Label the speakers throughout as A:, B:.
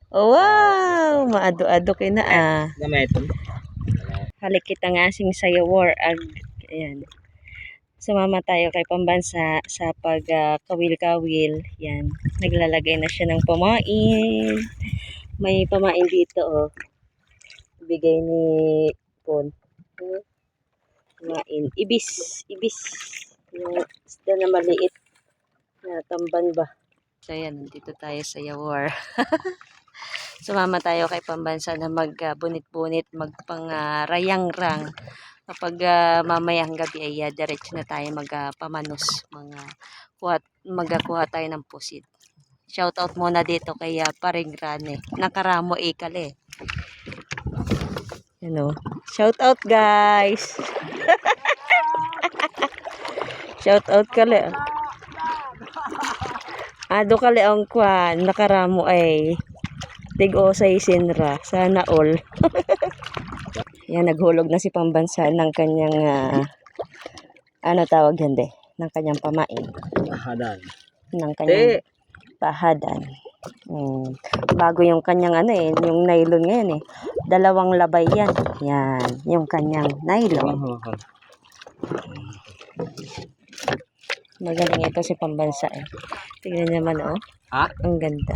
A: Oh, wow! Maado-ado kay na
B: Gamit.
A: Halik kita nga sing sayo war. Ayan. Sumama tayo kay Pambansa sa pag-kawil-kawil. Yan. Naglalagay na siya ng pamain. May pamain dito, oh. Bigay ni Pon. Pamain. Ibis. Ibis. Yung isda na maliit. Na tamban ba? So, yan. Dito tayo sa Yawar. Sumama tayo kay Pambansa na magbunit-bunit, magpang-rayang-rang. Kapag mamayang gabi ay diretso na tayo magpamanos, magakuha tayo ng pusit. Shout out muna dito kay Paring Rane, nakaramo ikale. Ano? Shout out guys. Shout out kale. Ado kale ang kwan, nakaramo ay tig-osay sinra, sana all. Yan, naghulog na si Pambansa ng kanyang, ano tawag yan de? Ng kanyang pamain.
B: Pahadan.
A: Ng kanyang pahadan. Bago yung kanyang yung nylon ngayon eh. Dalawang labay yan. Yan, yung kanyang nylon. Magaling ito si Pambansa eh. Tignan naman oh.
B: Ha?
A: Ang ganda.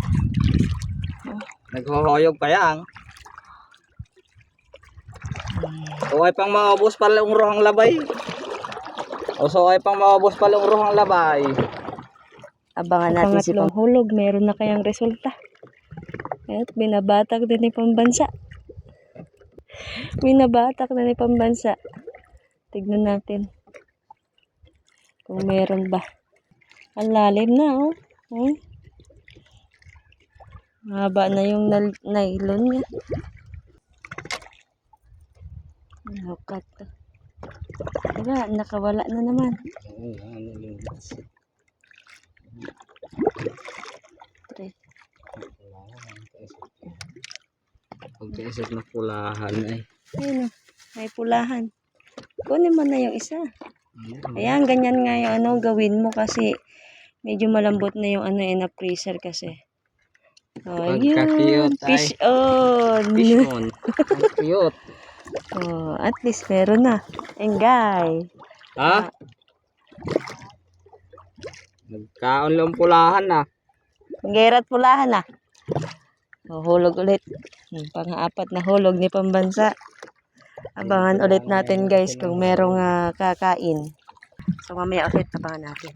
B: Naghohoyog pa yan. So ay pang maubos pala ang rohang labay. So ay pang maubos pala ang rohang labay.
A: Abangan natin si Panghulog. Meron na kayang resulta. At binabatak din ni Pambansa. Binabatak na ni Pambansa. Tignan natin. Kung meron ba. Ang lalim na oh. Haba na yung nylon niya. Nakat. Wala, nakawala na naman.
B: Pagkaisip na pulahan ay.
A: Ayun oh, may pulahan. Kunin mo na yung isa. Ayan, ganyan nga yung gawin mo kasi medyo malambot na yung na freezer kasi. Oh, yun. Fish on.
B: Fish on. Cute.
A: Oh, at least meron na. Engay.
B: Ha? Nagkaon lang pulahan na.
A: Engay pulahan na. Oh, hulog ulit. Pang-apat na hulog ni Pambansa. Abangan ulit natin guys kung merong kakain. So mamaya ulit abangan natin.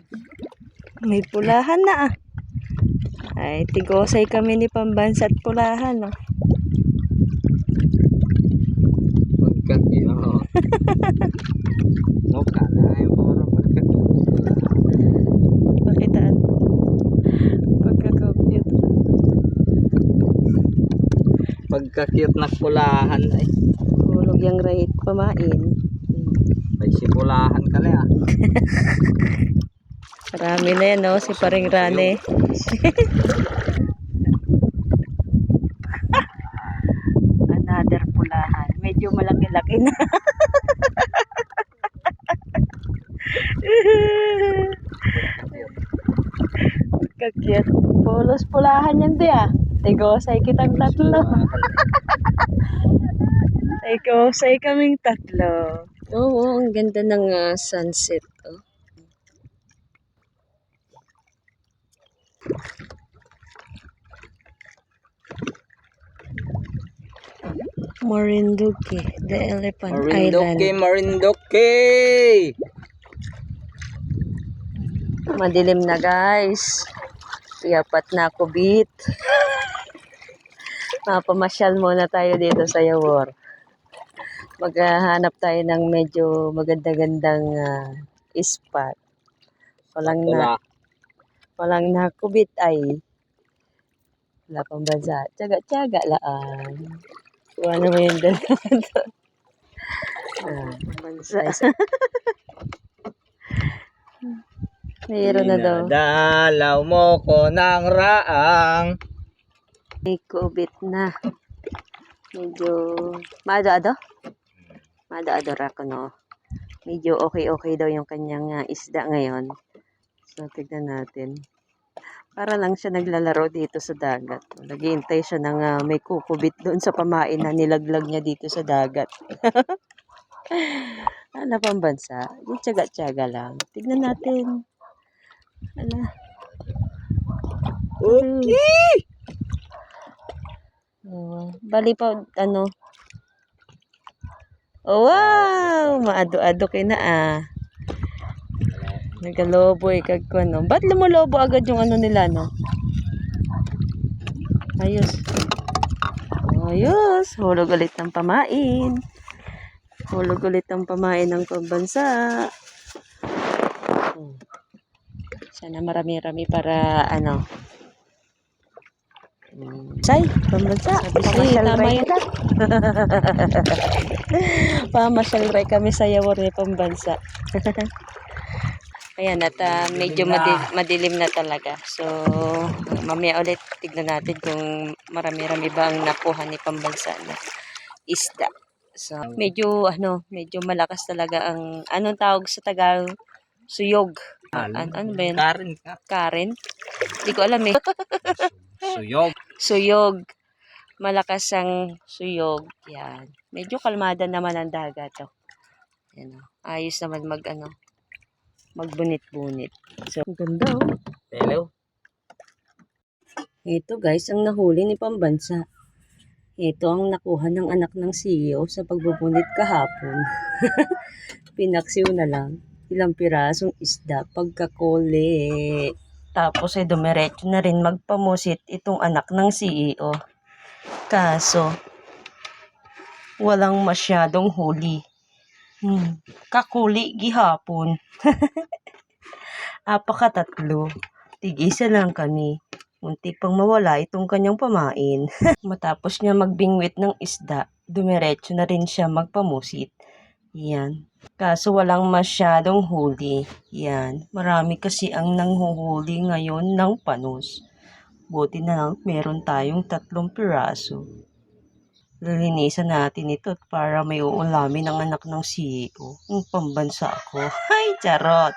A: May pulahan na Ay, tigosay kami ni Pambansa at pulahan
B: Pagkakit. Mukha na yung puro pagkakit.
A: Pakitaan. Pagkakakit.
B: Pagkakit na pulahan ay.
A: Hulog yung right pamain.
B: Ay si pulahan ka na
A: Marami na yan si Paring Rane. Another pulahan. Medyo malaki-laki na. Kakyat. Pulos pulahan yan di Tigosay kitang tatlo. Tigosay kaming tatlo. Oo, ang ganda ng sunset. Marinduque, the Elephant Island.
B: Marinduque!
A: Madilim na guys. Yapat na kubit. Mapamasyal muna tayo dito sa Yawar. Maghahanap tayo ng medyo maganda-gandang spot. Walang nakubit ay. Wala pang bansa. Tsaga-tsaga laan. Kuha naman yung dalaman doon. Bansa. Mayroon na daw.
B: Dalaw mo ko ng raang.
A: May kubit na. Medyo mado-ado? Mado-ado rako no. Medyo okay daw yung kanyang isda ngayon. So tignan natin. Para lang siya naglalaro dito sa dagat. Naghihintay siya ng may kukubit doon sa pamain na nilaglag niya dito sa dagat. Ano pang bansa? Yung tiyaga-tiyaga lang. Tignan natin. Ano?
B: Okay!
A: Bali pa, ano? Oh, wow! Maado-ado kayo na Nagalobo kag ko, no? Ba't lumolobo agad yung ano nila, no? Ayos. Ayos. Hulog ulit ng pamain. Hulog ulit ng pamain ng pambansa. Sana marami-rami para, ano. Say, pambansa. Pamasyal ray ka. Pamasyal ray kami sa Yawor ni pambansa. Ayan, at medyo madilim na talaga. So, mamaya ulit tignan natin kung marami-rami ba ang nakuha ni pambansa na isda. So, medyo malakas talaga ang, anong tawag sa Tagalog? Suyog. Ano ba yun?
B: Karin ka.
A: Karen? Hindi ko alam eh.
B: Suyog.
A: Suyog. Malakas ang suyog. Yan. Medyo kalmada naman ang dagat. Yan, ayos naman magbunit-bunit. So, ang ganda
B: Hello.
A: Ito guys, ang nahuli ni pambansa. Ito ang nakuha ng anak ng CEO sa pagbubunit kahapon. Pinaksiw na lang. Ilang pirasong isda pagkakuli. Tapos ay dumiretso na rin magpamusit itong anak ng CEO. Kaso, walang masyadong huli. Kakuli gihapon. Apakatatlo. Tig-isa lang kami. Munti pang mawala itong kanyang pamain. Matapos niya magbingwit ng isda, dumiretso na rin siya magpamusit. Yan. Kaso walang masyadong huli. Yan. Marami kasi ang nanghuhuli ngayon ng panos. Buti na lang meron tayong 3 piraso. Lilinisan natin ito para may uulamin ng anak ng CEO. Ang pambansa ako. Ay, charot!